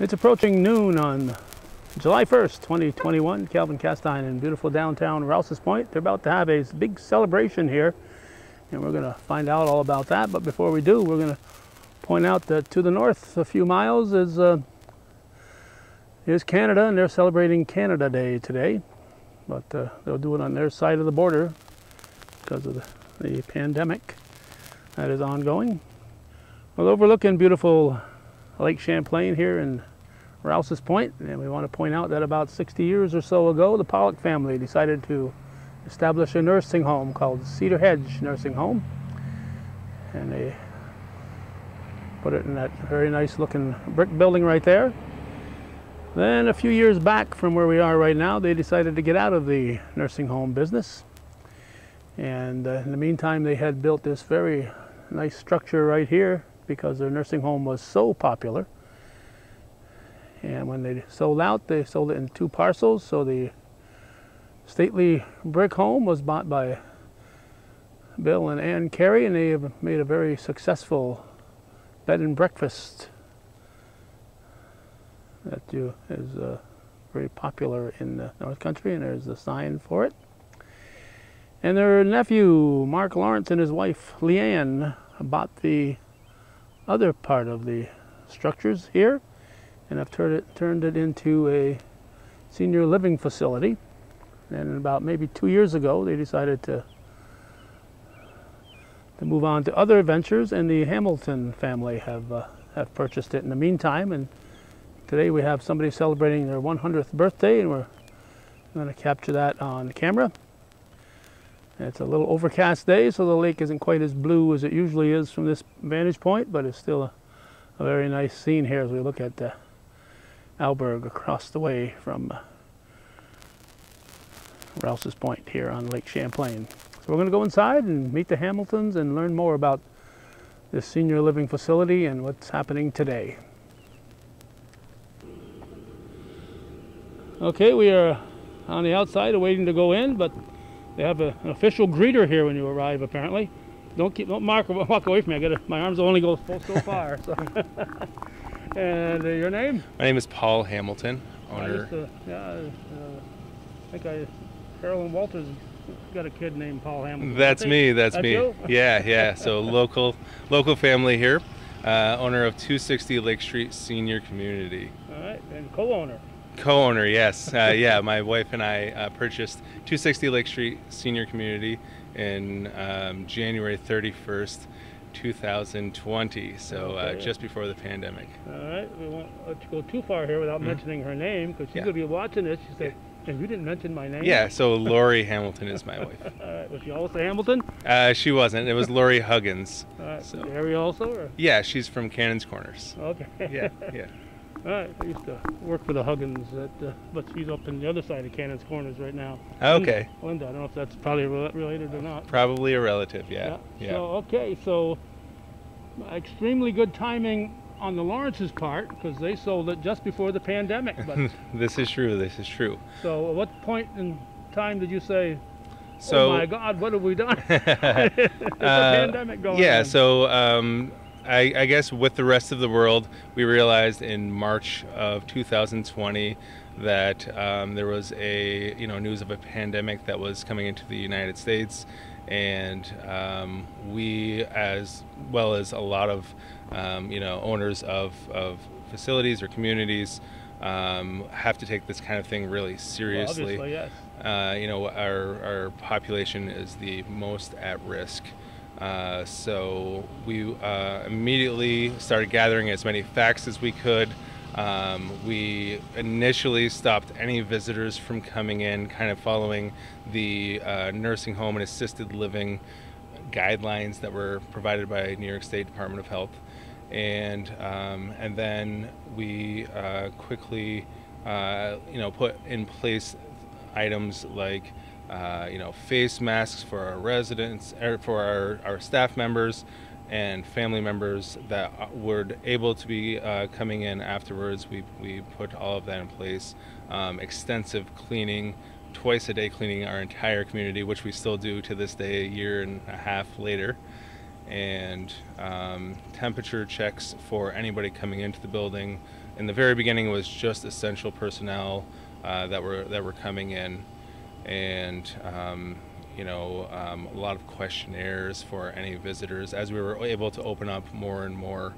It's approaching noon on July 1st, 2021. Calvin Castine in beautiful downtown Rouse's Point. They're about to have a big celebration here, and we're going to find out all about that. But before we do, we're going to point out that to the north a few miles is Canada, and they're celebrating Canada Day today. But they'll do it on their side of the border because of the pandemic that is ongoing. We're overlooking beautiful Lake Champlain here in Rouse's Point, and we want to point out that about 60 years or so ago, the Pollock family decided to establish a nursing home called Cedar Hedge Nursing Home, and they put it in that very nice looking brick building right there. Then a few years back from where we are right now, they decided to get out of the nursing home business, and in the meantime they had built this very nice structure right here because their nursing home was so popular. And when they sold out, they sold it in 2 parcels. So the stately brick home was bought by Bill and Ann Carey, and they have made a very successful bed and breakfast that is very popular in the North Country, and there's a sign for it. And their nephew, Mark Lawrence, and his wife, Leanne, bought the other part of the structures here, and I've turned it into a senior living facility. And about maybe 2 years ago, they decided to move on to other ventures, and the Hamilton family have purchased it in the meantime. And today we have somebody celebrating their 100th birthday, and we're going to capture that on camera. And it's a little overcast day, so the lake isn't quite as blue as it usually is from this vantage point, but it's still a very nice scene here as we look at the Alberg across the way from Rouse's Point here on Lake Champlain. So we're going to go inside and meet the Hamiltons and learn more about this senior living facility and what's happening today. Okay, we are on the outside waiting to go in, but they have an official greeter here when you arrive, apparently. Don't walk away from me. My arms will only go so far. So. And your name? My name is Paul Hamilton, owner. I think Carolyn Walters got a kid named Paul Hamilton. That's me. That's me. You? Yeah. So local family here, owner of 260 Lake Street Senior Community. All right, and co-owner. Co-owner, yes. Yeah, my wife and I purchased 260 Lake Street Senior Community in January 31st, 2020, so okay. Just before the pandemic. All right, we won't let you go too far here without mentioning her name, because she's going to be watching this. She said, and you didn't mention my name? Yeah, so Lori Hamilton is my wife. All right, was she also Hamilton? She wasn't. It was Lori Huggins. All right, so. Area also? Or? Yeah, she's from Cannon's Corners. Okay. Yeah. All right, I used to work for the Huggins, but she's up in the other side of Cannon's Corners right now. Okay. Linda, I don't know if that's probably related or not. Probably a relative, yeah. So extremely good timing on the Lawrence's part, because they sold it just before the pandemic. But This is true. So at what point in time did you say, oh my God, what have we done? There's a pandemic going on. Yeah, so I guess with the rest of the world, we realized in March of 2020 that there was news of a pandemic that was coming into the United States, and we, as well as a lot of owners of facilities or communities, have to take this kind of thing really seriously. Well, obviously, yes. Our population is the most at risk. So we immediately started gathering as many facts as we could. We initially stopped any visitors from coming in, kind of following the nursing home and assisted living guidelines that were provided by New York State Department of Health. And then we quickly put in place items like face masks for our residents, or for our staff members and family members that were able to be coming in afterwards. We put all of that in place. Extensive cleaning, twice a day cleaning our entire community, which we still do to this day, a year and a half later. and temperature checks for anybody coming into the building. In the very beginning, it was just essential personnel that were coming in, and a lot of questionnaires for any visitors. As we were able to open up more and more,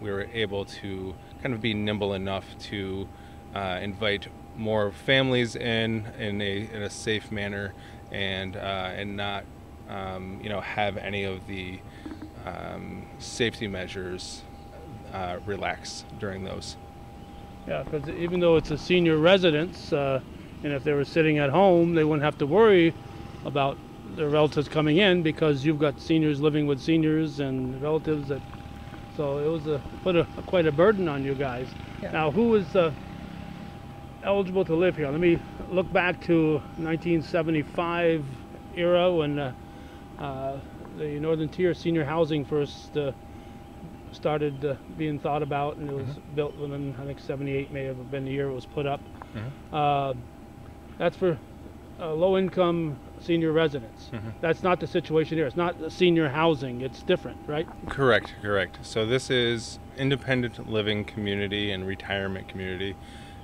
we were able to kind of be nimble enough to invite more families in a safe manner, and not have any of the safety measures relax during those. Yeah, because even though it's a senior residence, and if they were sitting at home, they wouldn't have to worry about their relatives coming in, because you've got seniors living with seniors and relatives. So it was quite a burden on you guys. Yeah. Now, who was eligible to live here? Let me look back to 1975 era when the Northern Tier senior housing first started being thought about, and it was built within, I think 78 may have been the year it was put up. That's for low-income senior residents. That's not the situation here. It's not senior housing. It's different, right? Correct. So this is independent living community and retirement community.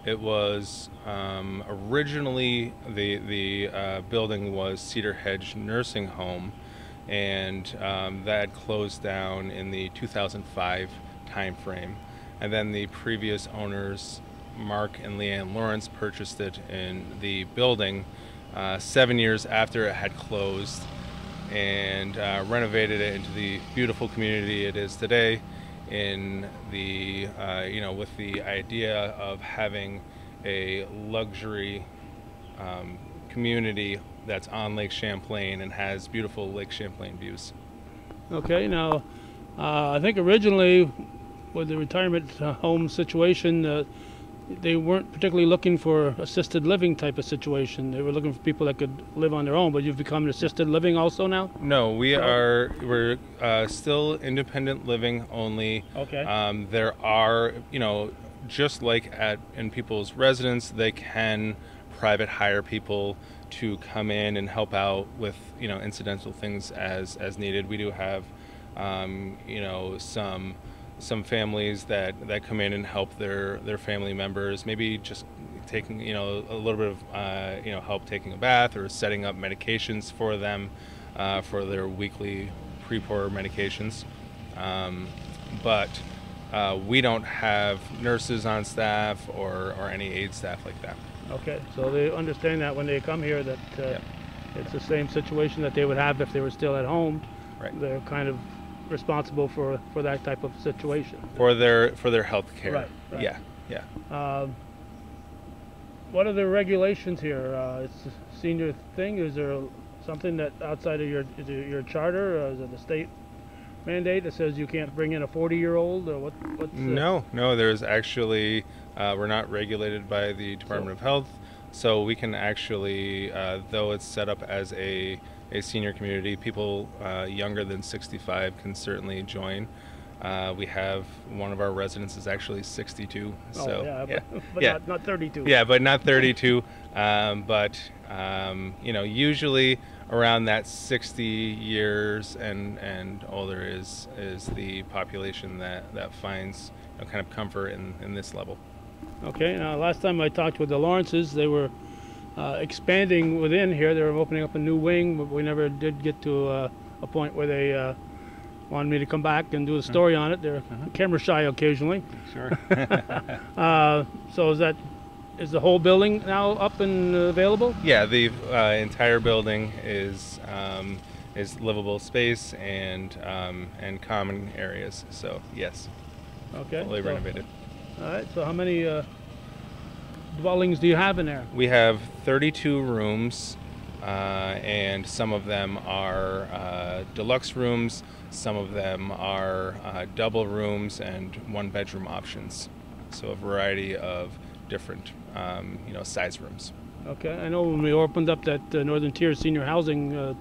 It was originally the building was Cedar Hedge Nursing Home, and that closed down in the 2005 time frame. And then the previous owners, Mark and Leanne Lawrence, purchased it in the building 7 years after it had closed, and renovated it into the beautiful community it is today, in the with the idea of having a luxury community that's on Lake Champlain and has beautiful Lake Champlain views. Okay, now I think originally with the retirement home situation, they weren't particularly looking for assisted living type of situation. They were looking for people that could live on their own. But you've become an assisted living also now? No, we're still independent living only. Okay. There are, just like in people's residence, they can private hire people to come in and help out with incidental things as needed. We do have some families that come in and help their family members, maybe just taking a little bit of help taking a bath, or setting up medications for them for their weekly pre-pour medications, but we don't have nurses on staff or any aid staff like that. Okay, so they understand that when they come here that it's the same situation that they would have if they were still at home. Right. They're kind of responsible for that type of situation. For their health care. Right. Yeah. What are the regulations here? It's a senior thing. Is there something that outside of your charter, or is it a state mandate that says you can't bring in a 40-year-old, or what's No, there's actually we're not regulated by the Department of Health, so we can actually, though it's set up as a senior community, people younger than 65 can certainly join. We have one of our residents is actually 62. But not 32. Yeah, but not 32. Usually around that 60 years and older is the population that finds kind of comfort in this level. Okay. Now, last time I talked with the Lawrences, they were expanding within here. They were opening up a new wing, but we never did get to a point where they wanted me to come back and do a story on it. They're camera shy occasionally. Sure. So is the whole building now up and available? Yeah, the entire building is livable space and common areas. So yes. Okay. Fully renovated. All right. So how many dwellings do you have in there? We have 32 rooms, and some of them are deluxe rooms, some of them are double rooms and one-bedroom options. So a variety of different size rooms. Okay. I know when we opened up that Northern Tier senior housing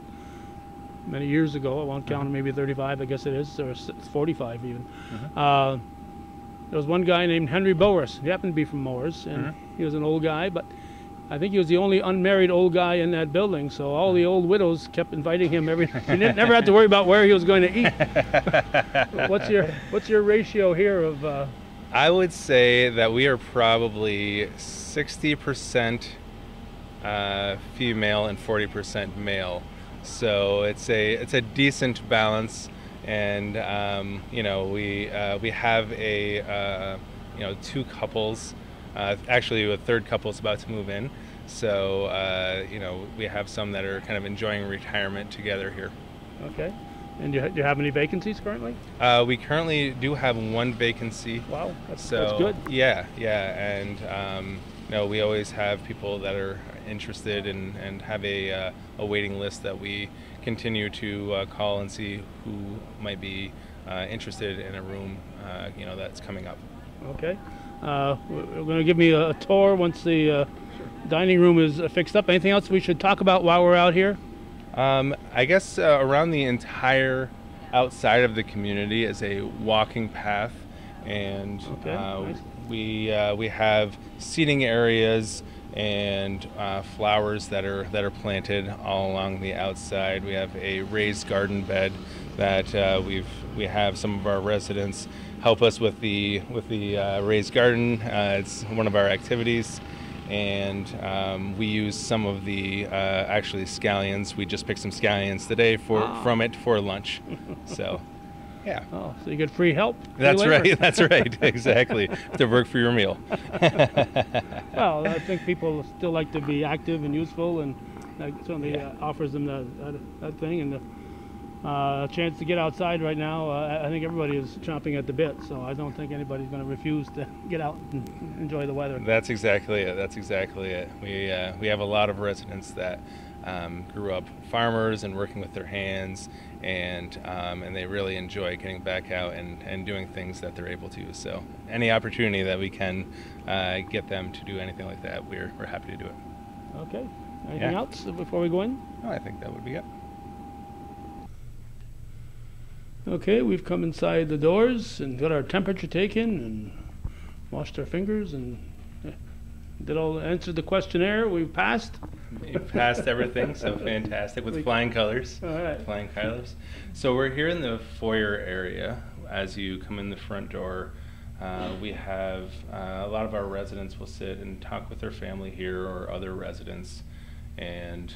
many years ago, I won't count, maybe 35, I guess it is, or 45 even. There was one guy named Henry Bowers. He happened to be from Moores, and he was an old guy, but I think he was the only unmarried old guy in that building, so all the old widows kept inviting him every. He never had to worry about where he was going to eat. What's your ratio here of? I would say that we are probably 60% female and 40% male. So it's a decent balance, and we have a two couples. Actually, a third couple is about to move in. So we have some that are kind of enjoying retirement together here. Okay. And do you have any vacancies currently? We currently do have one vacancy. Wow, that's good. Yeah, and we always have people that are interested and have a waiting list that we continue to call and see who might be interested in a room that's coming up. Okay. We're going to give me a tour once the dining room is fixed up. Anything else we should talk about while we're out here? I guess around the entire outside of the community is a walking path, and nice. we have seating areas and flowers that are planted all along the outside. We have a raised garden bed that we have some of our residents help us with the raised garden. It's one of our activities. And we use some of the actually scallions. We just picked some scallions today from it for lunch. So, yeah. Oh, so you get free help? That's right. That's right. Exactly. To work for your meal. Well, I think people still like to be active and useful, and that certainly offers them that thing. And a chance to get outside right now, I think everybody is chomping at the bit, so I don't think anybody's going to refuse to get out and enjoy the weather. That's exactly it. We have a lot of residents that grew up farmers and working with their hands, and they really enjoy getting back out and doing things that they're able to. So any opportunity that we can get them to do anything like that, we're happy to do it. Okay. Anything else before we go in? No, I think that would be it. Okay, we've come inside the doors and got our temperature taken and washed our fingers and answered the questionnaire. We've passed. You've passed everything, so fantastic, with flying colors. All right. Flying colors. So we're here in the foyer area. As you come in the front door, we have a lot of our residents will sit and talk with their family here or other residents. And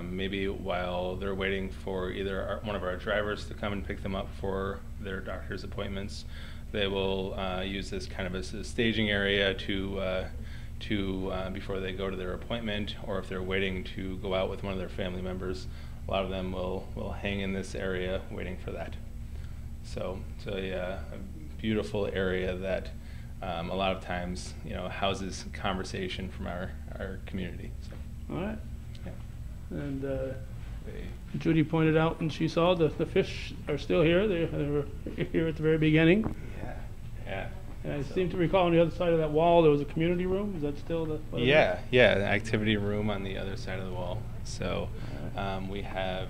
maybe while they're waiting for either one of our drivers to come and pick them up for their doctor's appointments, they will use this kind of as a staging area to before they go to their appointment, or if they're waiting to go out with one of their family members, a lot of them will hang in this area waiting for that. So it's a beautiful area that a lot of times houses conversation from our community. So. All right. And Judy pointed out when she saw the fish are still here. They were here at the very beginning. Yeah. And I seem to recall on the other side of that wall there was a community room. Is that still the? Yeah, an activity room on the other side of the wall. So we have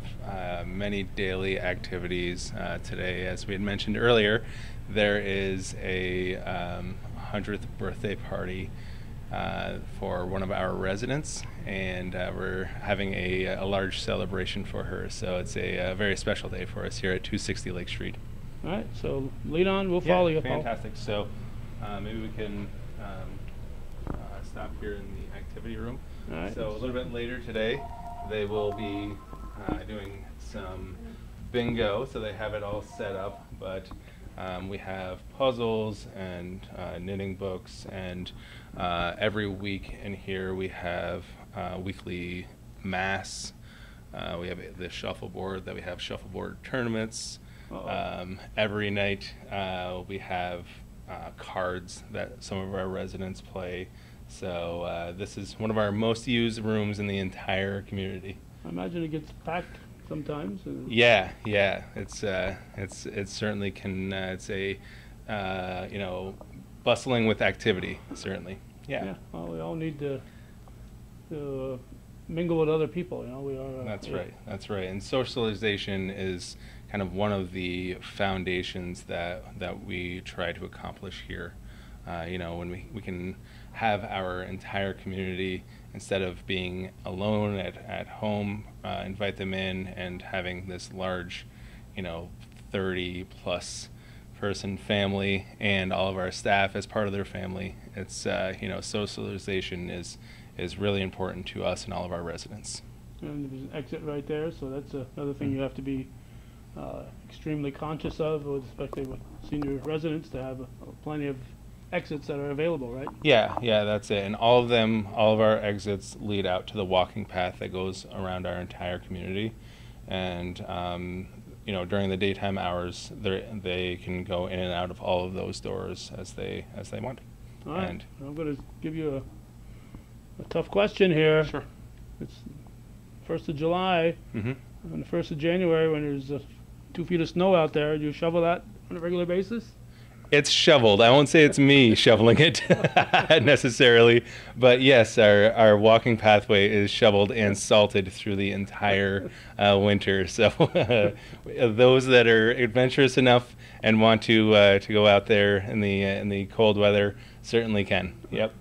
many daily activities today. As we had mentioned earlier, there is a 100th birthday party for one of our residents, and we're having a large celebration for her. So it's a very special day for us here at 260 Lake Street. All right, so lead on. We'll follow you. Fantastic. So maybe we can stop here in the activity room. All right. So a little bit later today, they will be doing some bingo. So they have it all set up, but we have puzzles and knitting books, and every week in here we have weekly mass. We have the shuffleboard, that we have shuffleboard tournaments. Every night we have cards that some of our residents play. So this is one of our most used rooms in the entire community. I imagine it gets packed sometimes. Yeah. It certainly can. It's a bustling with activity, certainly. Yeah. Well, we all need to mingle with other people. We are. That's right. And socialization is kind of one of the foundations that we try to accomplish here. When we can have our entire community instead of being alone at home, invite them in, and having this large, 30 plus person family and all of our staff as part of their family. It's socialization is really important to us and all of our residents. And there's an exit right there, so that's another thing you have to be extremely conscious of, especially with senior residents, to have plenty of exits that are available, right? Yeah, that's it. And all of our exits lead out to the walking path that goes around our entire community. And during the daytime hours, they can go in and out of all of those doors as they want. All right. And I'm going to give you a tough question here. Sure. It's 1st of July, and the 1st of January, when there's 2 feet of snow out there, do you shovel that on a regular basis? It's shoveled. I won't say it's me shoveling it necessarily, but yes, our walking pathway is shoveled and salted through the entire winter. So those that are adventurous enough and want to go out there in the cold weather certainly can. Yep.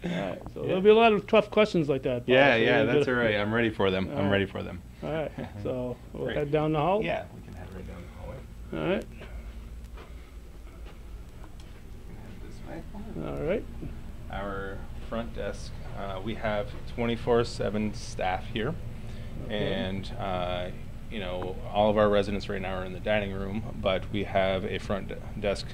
All right, so there'll be a lot of tough questions like that. Yeah, that's all right. I'm ready for them. I'm ready for them. All right, so we'll head down the hall. Yeah, we can head right down the hallway. All right. All right. Our front desk, we have 24/7 staff here, and all of our residents right now are in the dining room, but we have a front desk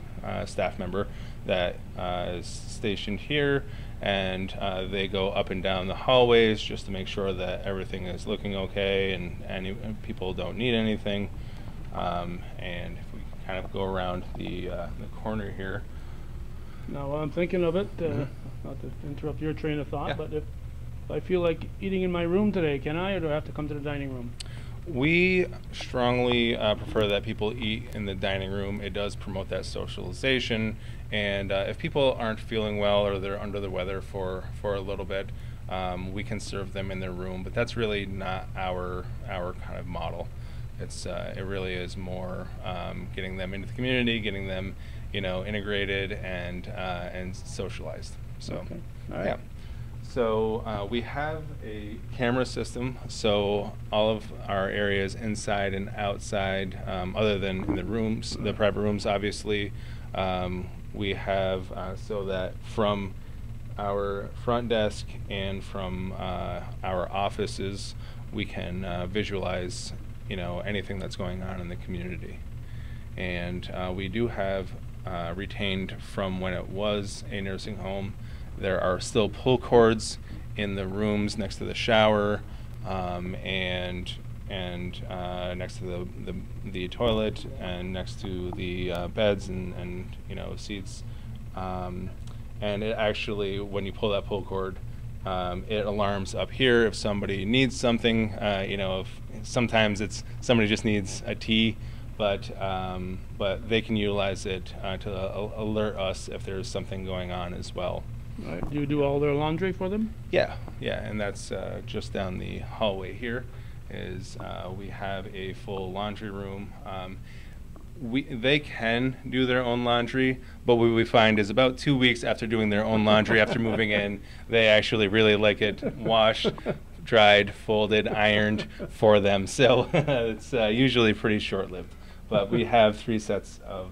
staff member that is stationed here, and they go up and down the hallways just to make sure that everything is looking okay and people don't need anything. And if we kind of go around the corner here. Now, while I'm thinking of it, not to interrupt your train of thought, but if I feel like eating in my room today, can I, or do I have to come to the dining room? We strongly prefer that people eat in the dining room. It does promote that socialization, and if people aren't feeling well or they're under the weather for a little bit, we can serve them in their room, but that's really not our kind of model. It really is more getting them into the community, getting them integrated and socialized. So, okay. All right. Yeah. So we have a camera system, so all of our areas inside and outside, other than in the rooms, the private rooms obviously, we have so that from our front desk and from our offices, we can visualize anything that's going on in the community. And we do have retained from when it was a nursing home. There are still pull cords in the rooms next to the shower, and next to the toilet, and next to the beds and seats. And it actually, when you pull that pull cord, it alarms up here if somebody needs something. If sometimes it's somebody just needs a tea, but they can utilize it to alert us if there's something going on as well. Right. Do you do all their laundry for them? Yeah, and that's just down the hallway here. We have a full laundry room. They can do their own laundry, but what we find is about 2 weeks after doing their own laundry, after moving in, they actually really like it washed, dried, folded, ironed for them. So it's usually pretty short-lived. But we have 3 sets of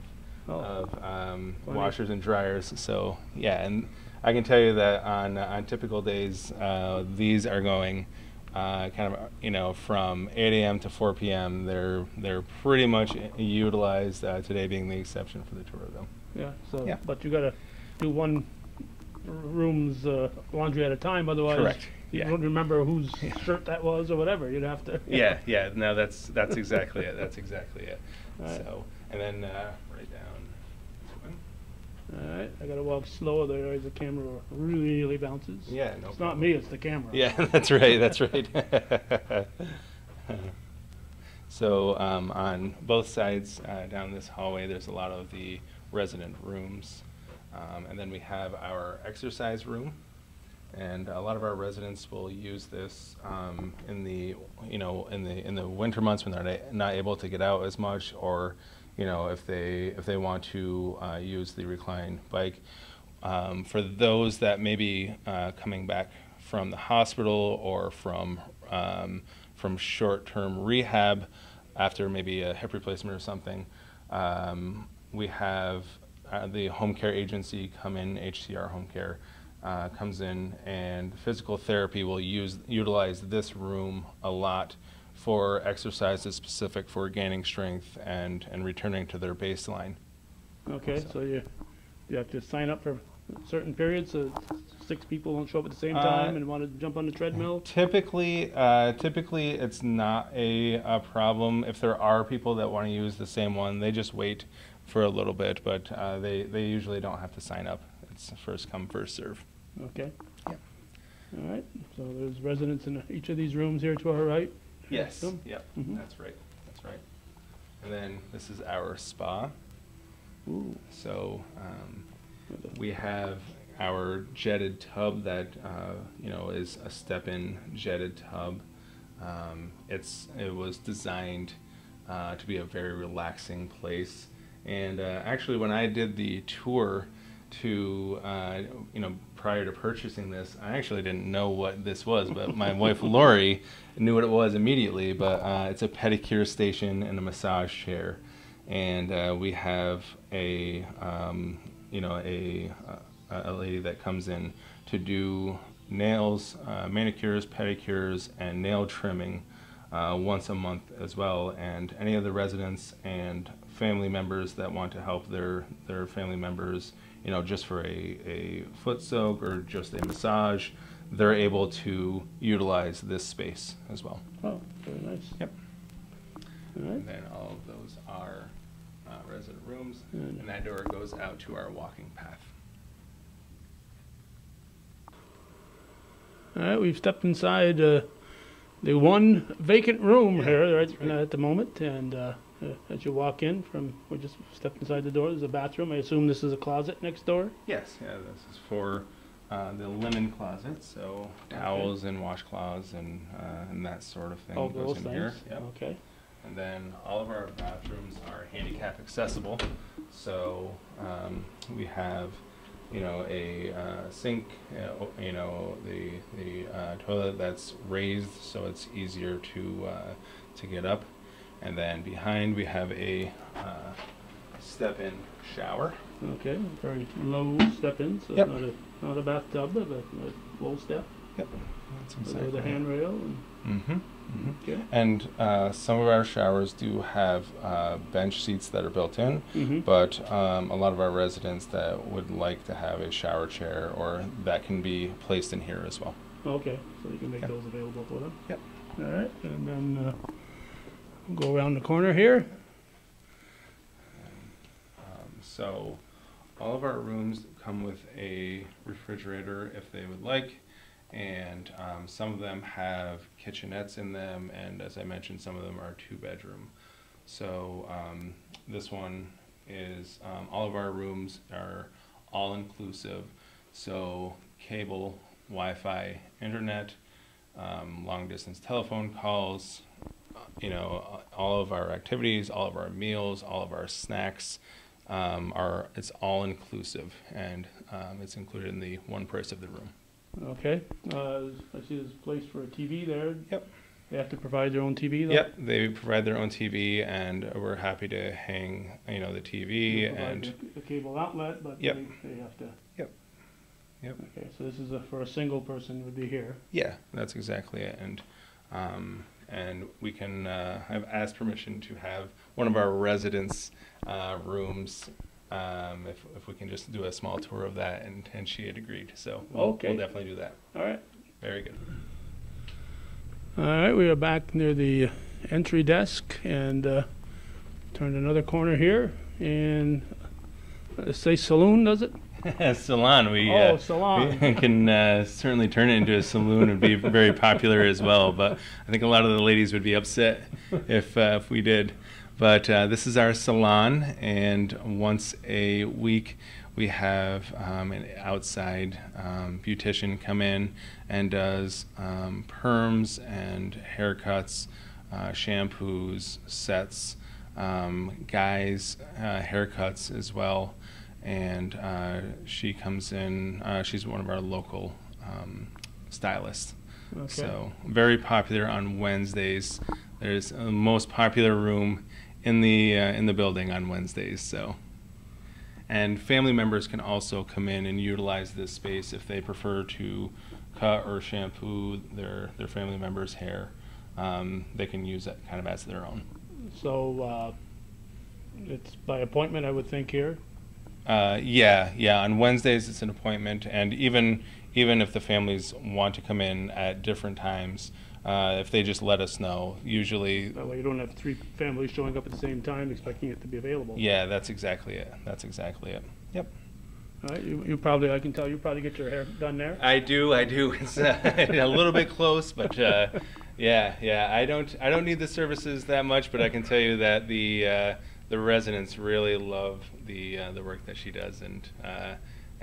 washers and dryers. So yeah, and I can tell you that on typical days, these are going from 8 a.m. to 4 p.m. They're pretty much utilized, today being the exception for the 2 of them. Yeah. So, yeah. But you got to do one room's laundry at a time, otherwise. Correct. You don't remember whose shirt that was or whatever. You'd have to. Yeah. No, that's exactly it. That's exactly it. Right. So, and then right down. All right, I gotta walk slow, otherwise the camera really bounces. Yeah, no It's problem. not me, it's the camera. Yeah, that's right. That's right. So on both sides down this hallway, there's a lot of the resident rooms, and then we have our exercise room. And a lot of our residents will use this in the winter months when they're not able to get out as much, or if they want to use the recline bike. for those that may be coming back from the hospital or from short-term rehab after maybe a hip replacement or something, we have the home care agency come in, HCR Home Care comes in, and physical therapy will utilize this room a lot for exercises specific for gaining strength and returning to their baseline. Okay, so you have to sign up for certain periods, so 6 people won't show up at the same time and want to jump on the treadmill? Typically it's not a problem. If there are people that want to use the same one, they just wait for a little bit, but they usually don't have to sign up. It's first come, first serve. Okay. Yeah. All right, so there's residents in each of these rooms here to our right? Yes, yep, that's right, that's right. And then this is our spa. Ooh. So we have our jetted tub that is a step-in jetted tub. It was designed to be a very relaxing place. And actually, when I did the tour prior to purchasing this, I actually didn't know what this was, but my wife Lori knew what it was immediately. But it's a pedicure station and a massage chair, and we have a lady that comes in to do nails, manicures, pedicures, and nail trimming once a month as well. And any of the residents and family members that want to help their family members, just for a foot soak or just a massage, they're able to utilize this space as well. Oh, very nice. Yep. All right. And then all of those are resident rooms, and that door goes out to our walking path. All right, we've stepped inside the one vacant room here right at the moment, and as you walk in we just stepped inside the door, there's a bathroom. I assume this is a closet next door? Yes, yeah, this is for the linen closet, so towels and washcloths and that sort of thing All goes those in things. here. Yep. Okay. And then all of our bathrooms are handicap accessible, so we have a sink, the toilet that's raised, so it's easier to get up. And then behind we have a step-in shower. Okay, very low step-in, so Yep. it's not a bathtub, but a low step. Yep. That's With exactly a handrail. And Mm-hmm. Mm-hmm. okay. And some of our showers do have bench seats that are built in, but a lot of our residents that would like to have a shower chair or that can be placed in here as well. Okay, so you can make those available for them. Yep. All right, and then we'll go around the corner here. So all of our rooms come with a refrigerator if they would like, and some of them have kitchenettes in them, and as I mentioned, some of them are 2-bedroom. So this one is, all of our rooms are all inclusive, so cable, Wi-Fi, internet, long distance telephone calls, all of our activities, all of our meals, all of our snacks, it's all inclusive, and it's included in the one price of the room. Okay, I see there's a place for a TV there. Yep. They have to provide their own TV though? Yep, they provide their own TV, and we're happy to hang, the TV and a cable outlet, but Yep. they have to. Yep. Yep. Okay, so this is for a single person would be here. Yeah, that's exactly it. And we can, I've asked permission to have one of our residents' rooms, if we can just do a small tour of that, and she had agreed. So we'll definitely do that. All right. Very good. All right, we are back near the entry desk, and turned another corner here, and let's say saloon, does it? Salon. Salon. We can certainly turn it into a saloon and be very popular as well. But I think a lot of the ladies would be upset if we did. But this is our salon, and once a week we have an outside beautician come in and does perms and haircuts, shampoos, sets, guys' haircuts as well. and she comes in. She's one of our local stylists. Okay. So very popular on Wednesdays. There's the most popular room in the building on Wednesdays. So, and family members can also come in and utilize this space if they prefer to cut or shampoo their family members' hair. They can use it kind of as their own. So it's by appointment, I would think, here. Yeah. On Wednesdays it's an appointment, and even if the families want to come in at different times, if they just let us know, usually. That way you don't have 3 families showing up at the same time expecting it to be available. Yeah, that's exactly it. Yep. All right, you probably, I can tell you probably get your hair done there. I do. It's a little bit close, but yeah. I don't need the services that much, but I can tell you that the residents really love the work that she does,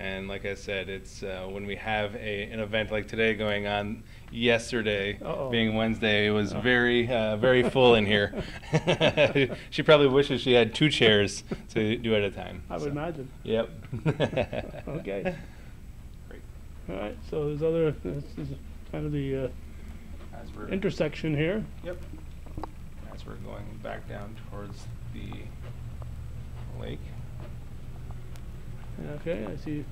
and like I said, it's when we have an event like today going on. Yesterday, being Wednesday, it was very full in here. She probably wishes she had 2 chairs to do at a time. I would imagine. Yep. Okay. Great. All right, so this is kind of the intersection here. Yep. As we're going back down towards the lake. Okay, I see.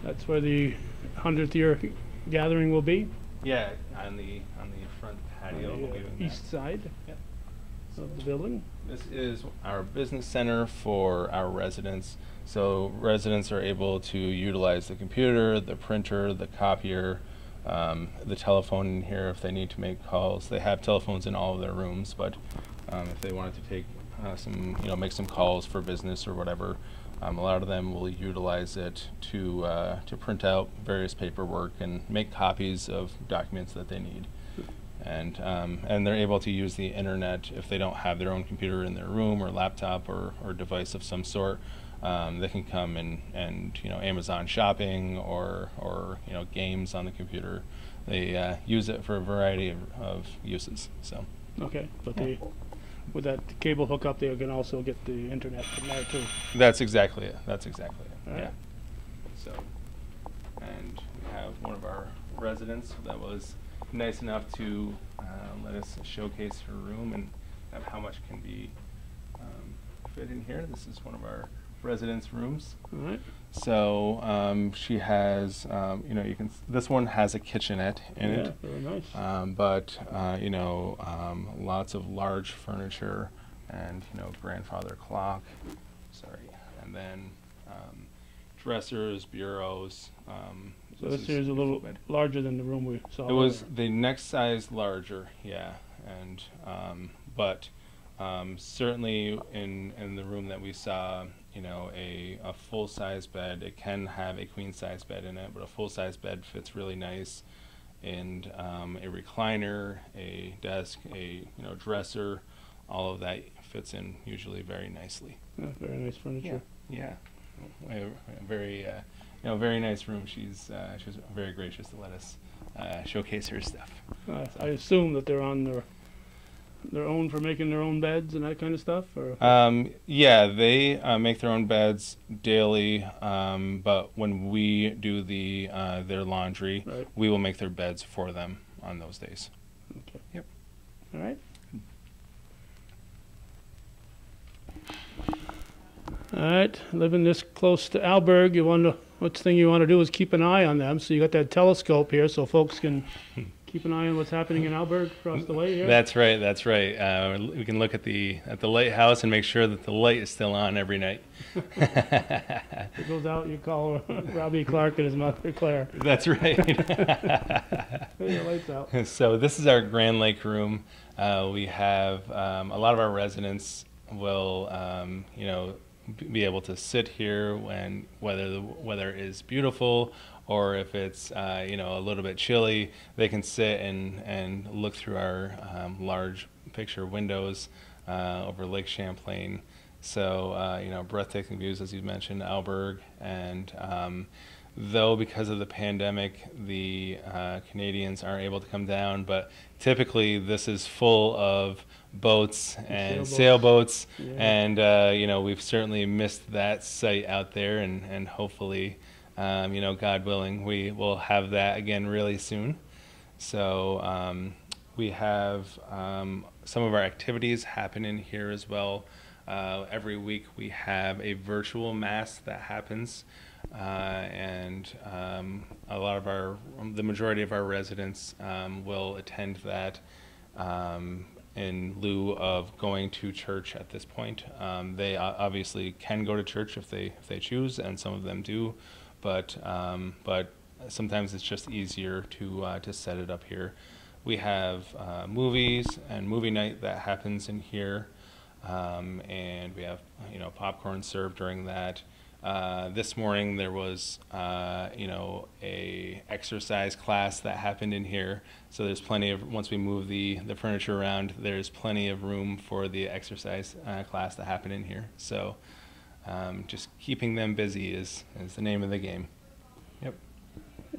That's where the 100th year gathering will be. Yeah, on the front patio. On the east side of the building. This is our business center for our residents. So residents are able to utilize the computer, the printer, the copier, the telephone in here if they need to make calls. They have telephones in all of their rooms, but if they wanted to take make some calls for business or whatever, a lot of them will utilize it to print out various paperwork and make copies of documents that they need. And they're able to use the internet if they don't have their own computer in their room or laptop or device of some sort. They can come and Amazon shopping or games on the computer. They use it for a variety of uses. So. Okay, but with that cable hookup, they can also get the internet from there too. That's exactly it. All right. Yeah. So, and we have one of our residents that was nice enough to let us showcase her room and have how much can be fit in here. This is one of our residents' rooms. All right. So she has, this one has a kitchenette in it. Yeah, very nice. But lots of large furniture and grandfather clock. Sorry, and then dressers, bureaus. So this here is a little larger than the room we saw. It was the next size larger, yeah, and but certainly in the room that we saw, a full-size bed. It can have a queen-size bed in it, but a full-size bed fits really nice. And a recliner, a desk, a dresser, all of that fits in usually very nicely. Yeah, very nice furniture. Yeah. A very very nice room. She was very gracious to let us showcase her stuff. I assume that they're on their own for making their own beds and that kind of stuff, or? Yeah, they make their own beds daily, but when we do their laundry, right, we will make their beds for them on those days. Okay. Yep. All right. All right, living this close to Alberg, what's the thing you want to do is keep an eye on them. So you got that telescope here, so folks can keep an eye on what's happening in Alberg across the way here. That's right. We can look at the lighthouse and make sure that the light is still on every night. If it goes out, you call Robbie Clark and his mother Claire. That's right. The lights out. So this is our Grand Lake room. We have a lot of our residents will be able to sit here whether the weather is beautiful or if it's a little bit chilly. They can sit and look through our large picture windows over Lake Champlain. So breathtaking views, as you mentioned, Alberg, and though because of the pandemic, the Canadians aren't able to come down, but typically this is full of boats and sailboats, Yeah. and we've certainly missed that sight out there, and hopefully, God willing, we will have that again really soon. So we have some of our activities happen in here as well. Every week we have a virtual mass that happens, and the majority of our residents will attend that in lieu of going to church at this point. They obviously can go to church if they choose, and some of them do, but sometimes it's just easier to set it up here. We have movies and movie night that happens in here, and we have popcorn served during that. This morning there was a exercise class that happened in here, so there's plenty of, once we move the furniture around, there's plenty of room for the exercise class to happen in here. So just keeping them busy is the name of the game. Yep.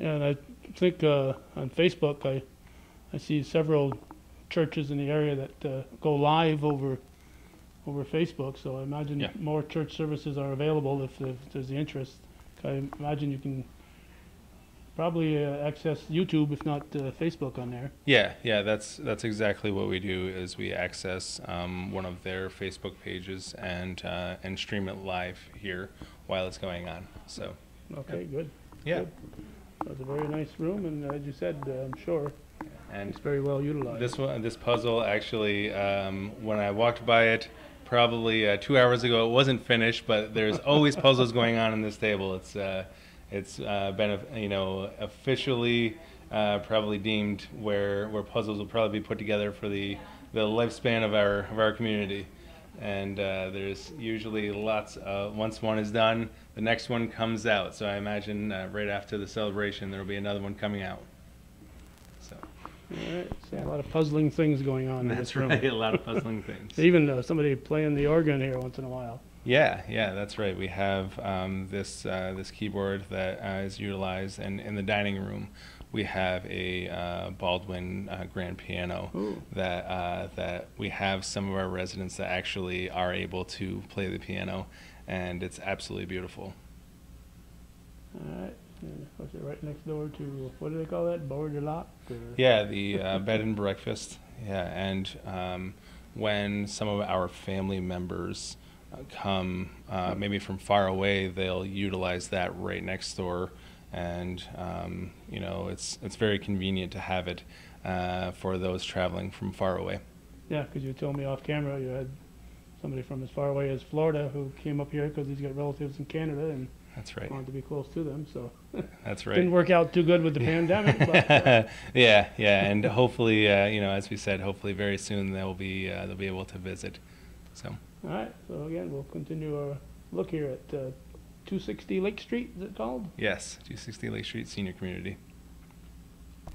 And I think on Facebook I see several churches in the area that go live over Facebook, so I imagine more church services are available if there's the interest. I imagine you can probably access YouTube, if not Facebook, on there. Yeah, that's exactly what we do. Is we access one of their Facebook pages and stream it live here while it's going on. So. Okay, good. Yeah. Good. It's a very nice room, and as you said, I'm sure. And it's very well utilized. This puzzle actually, when I walked by it, probably 2 hours ago, it wasn't finished. But there's always puzzles going on this table. It's been officially probably deemed where puzzles will probably be put together for the lifespan of our community. And there's usually lots. Once one is done, the next one comes out. So I imagine right after the celebration, there will be another one coming out. So. All right, so a lot of puzzling things going on in this room. That's right, a lot of puzzling things. Even somebody playing the organ here once in a while. Yeah, that's right. We have this keyboard that is utilized, and in the dining room, we have a Baldwin grand piano that we have some of our residents that actually are able to play the piano, and it's absolutely beautiful. All right. Was it right next door to, what do they call that, board de lock? Yeah, the bed and breakfast. Yeah, and when some of our family members come maybe from far away, they'll utilize that right next door, and it's very convenient to have it for those traveling from far away. Yeah, because you told me off camera you had somebody from as far away as Florida who came up here because he's got relatives in Canada and that's right. Wanted to be close to them, so that's right. Didn't work out too good with the pandemic. But, yeah, and hopefully, as we said, hopefully very soon they'll be able to visit. So. All right. So again, we'll continue our look here at 260 Lake Street. Is it called? Yes, 260 Lake Street Senior Community. I'm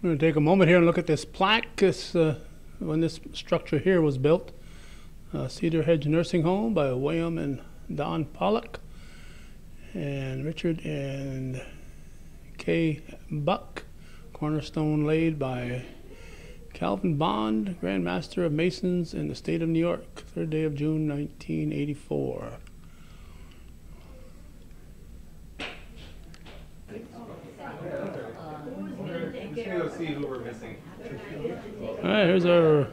going to take a moment here and look at this plaque. This when this structure here was built, Cedar Hedge Nursing Home by William and Don Pollock, and Richard and Kay Buck. Cornerstone laid by Calvin Bond, Grand Master of Masons in the state of New York, 3rd day of June, 1984. See who we're missing. All right, here's our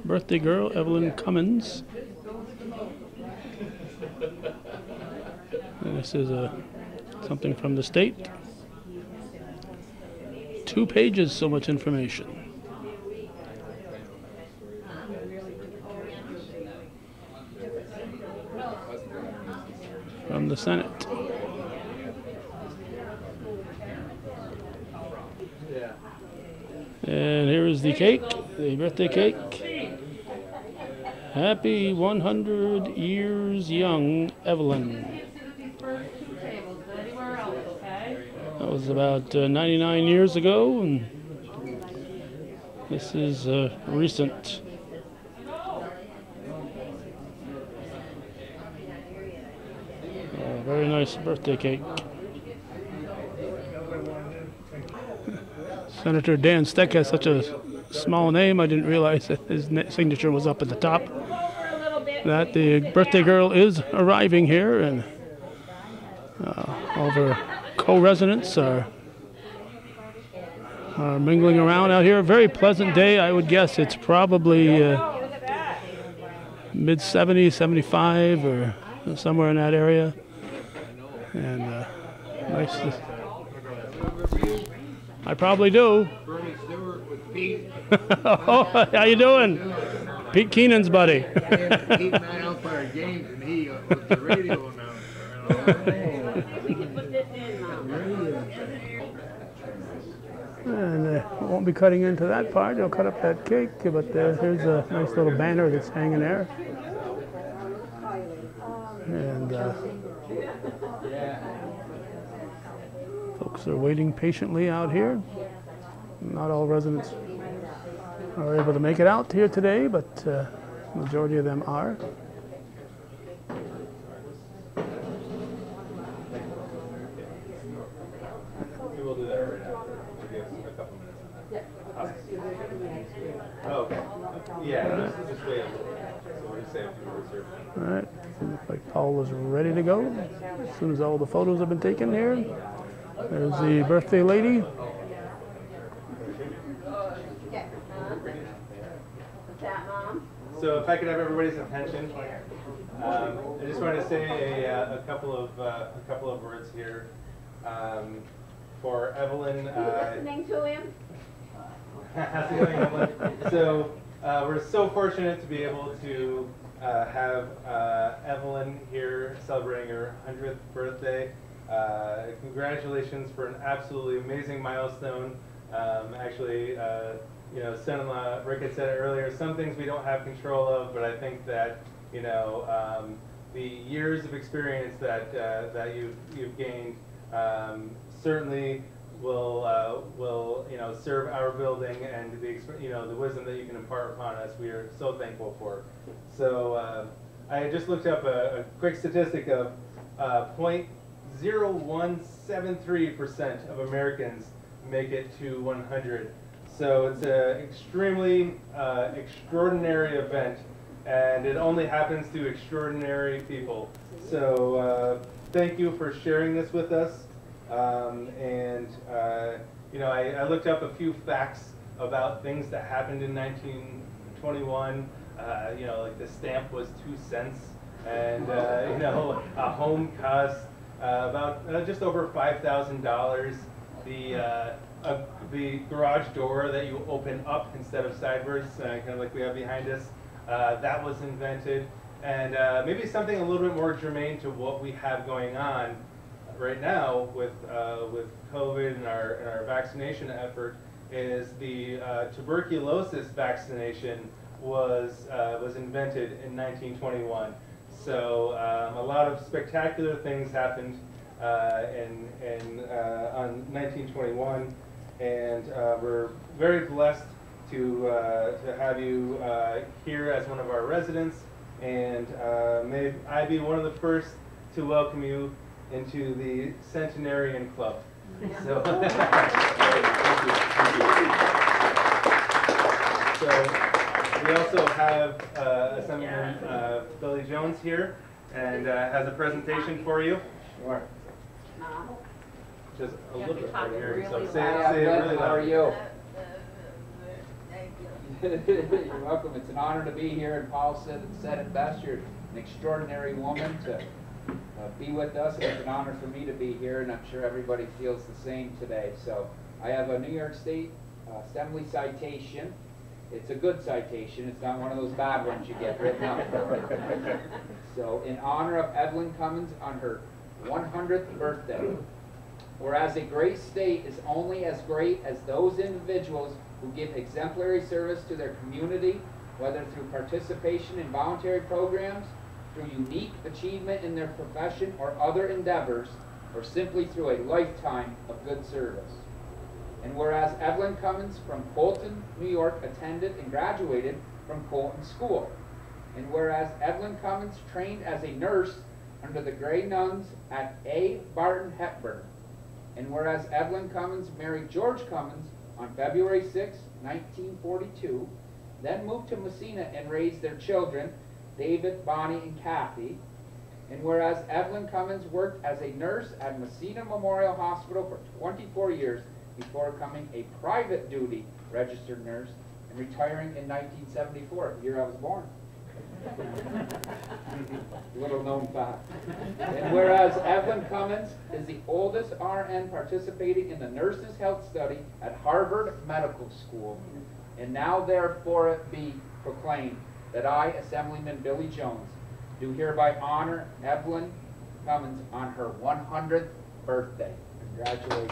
birthday girl, Evelyn Comins. And this is something from the state. 2 pages, so much information. From the Senate. And here is the cake, the birthday cake. Happy 100 years young, Evelyn. That was about 99 years ago, and this is recent. Very nice. Nice birthday cake. Senator Dan Steck has such a small name, I didn't realize that his signature was up at the top. That the birthday girl is arriving here, and all of her co-residents are mingling around out here. A very pleasant day. I would guess it's probably mid 70s, 75, or somewhere in that area. And nice to, I probably do. Oh, how you doing? Pete Keenan's buddy. He's not out for our games, and he was the radio announcer. And won't be cutting into that part. They'll cut up that cake, but here's a nice little banner that's hanging there. And folks are waiting patiently out here. Not all residents are able to make it out here today, but the majority of them are. We will do that right now. We'll give a couple minutes on that. Oh, okay. Yeah, just wait a little bit. So we'll just say a few words here. All right. Looks like Paul is ready to go. As soon as all the photos have been taken here. There's the birthday lady. So if I could have everybody's attention, I just wanted to say a couple of words here for Evelyn. Listening to him. How's it going, Evelyn? So we're so fortunate to be able to have Evelyn here celebrating her 100th birthday. Congratulations for an absolutely amazing milestone. Actually. You know, son-in-law Rick had said it earlier, some things we don't have control of, but I think that, you know, the years of experience that you've gained certainly will you know, serve our building, and the the wisdom that you can impart upon us, we are so thankful for. So I just looked up a quick statistic of 0.0173% of Americans make it to 100. So it's an extremely extraordinary event, and it only happens to extraordinary people. So thank you for sharing this with us. You know, I looked up a few facts about things that happened in 1921. You know, like the stamp was 2 cents, and you know, a home cost about just over $5,000. The garage door that you open up instead of sideways, kind of like we have behind us, that was invented. And maybe something a little bit more germane to what we have going on right now with COVID and our vaccination effort is the tuberculosis vaccination was invented in 1921. So a lot of spectacular things happened on 1921, and we're very blessed to have you here as one of our residents, and may I be one of the first to welcome you into the Centenarian Club. So, thank you. So we also have Assemblyman Billy Jones here, and has a presentation for you. Sure. Just a little bit hard hearing, so say it really loud. How are you? You're welcome. It's an honor to be here, and Paul said it best. You're an extraordinary woman to be with us, and it's an honor for me to be here, and I'm sure everybody feels the same today. So I have a New York State Assembly citation. It's a good citation. It's not one of those bad ones you get written up. So in honor of Evelyn Comins on her 100th birthday. Whereas a great state is only as great as those individuals who give exemplary service to their community, whether through participation in voluntary programs, through unique achievement in their profession or other endeavors, or simply through a lifetime of good service. And whereas Evelyn Comins from Colton, New York attended and graduated from Colton School. And whereas Evelyn Comins trained as a nurse under the Grey Nuns at A. Barton Hepburn. And whereas Evelyn Comins married George Comins on February 6, 1942, then moved to Messina and raised their children, David, Bonnie, and Kathy. And whereas Evelyn Comins worked as a nurse at Messina Memorial Hospital for 24 years before becoming a private duty registered nurse and retiring in 1974, the year I was born. Little known fact. And whereas Evelyn Comins is the oldest RN participating in the Nurses' Health Study at Harvard Medical School, and now therefore it be proclaimed that I, Assemblyman Billy Jones, do hereby honor Evelyn Comins on her 100th birthday. Congratulations.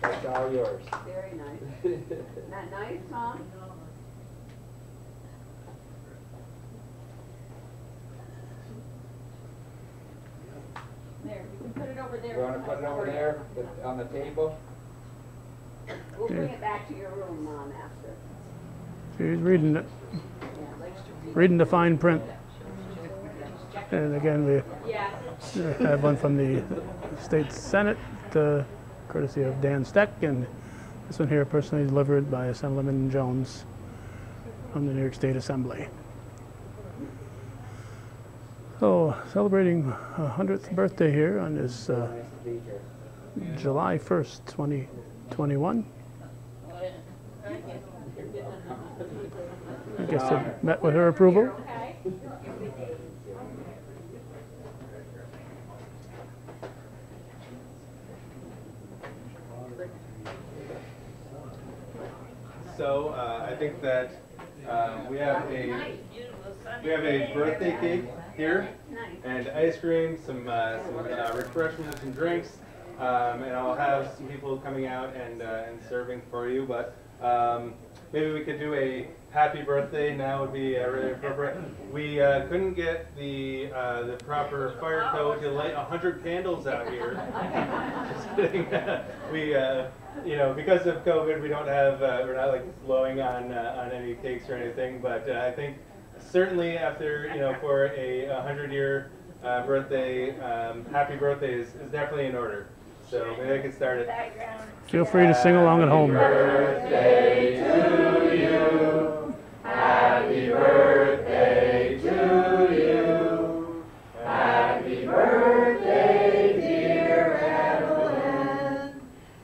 That's all yours. Very nice. Isn't that nice, Tom? There, you can put it over there. You want to put it over there on the table? We'll bring it back to your room, Mom, after. She's reading it, reading the fine print. And again, we have one from the State Senate, courtesy of Dan Steck, and this one here personally delivered by Assemblyman Jones from the New York State Assembly. So, celebrating 100th birthday here on this July 1st, 2021. I guess it met with her approval. So I think that we have a birthday cake here, and ice cream, some refreshments and drinks, and I'll have some people coming out and serving for you. But maybe we could do a happy birthday now would be really appropriate. We couldn't get the proper fire code to light 100 candles out here. Just kidding. We you know, because of COVID, we don't have we're not like blowing on any cakes or anything. But I think certainly after for a 100-year birthday, happy birthday is definitely in order. So maybe I could start it. Feel free to sing along at home. Happy birthday to you. Happy birthday to you. Happy birthday, dear Evelyn.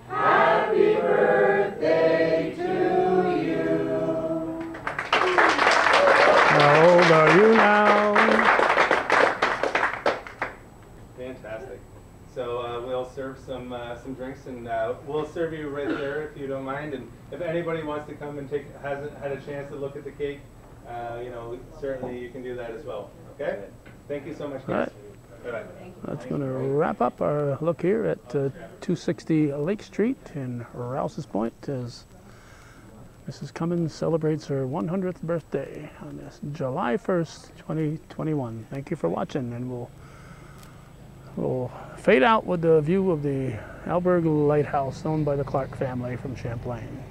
Happy birthday to you. How old are you now? Fantastic. So we'll serve some drinks, and we'll serve you right there if you don't mind. And if anybody wants to come and hasn't had a chance to look at the cake, certainly you can do that as well. Okay? Thank you so much, guys. All right. That's going to wrap up our look here at 260 Lake Street in Rouse's Point as Mrs. Comins celebrates her 100th birthday on this July 1st, 2021. Thank you for watching, and we'll fade out with the view of the Alberg Lighthouse owned by the Clark family from Champlain.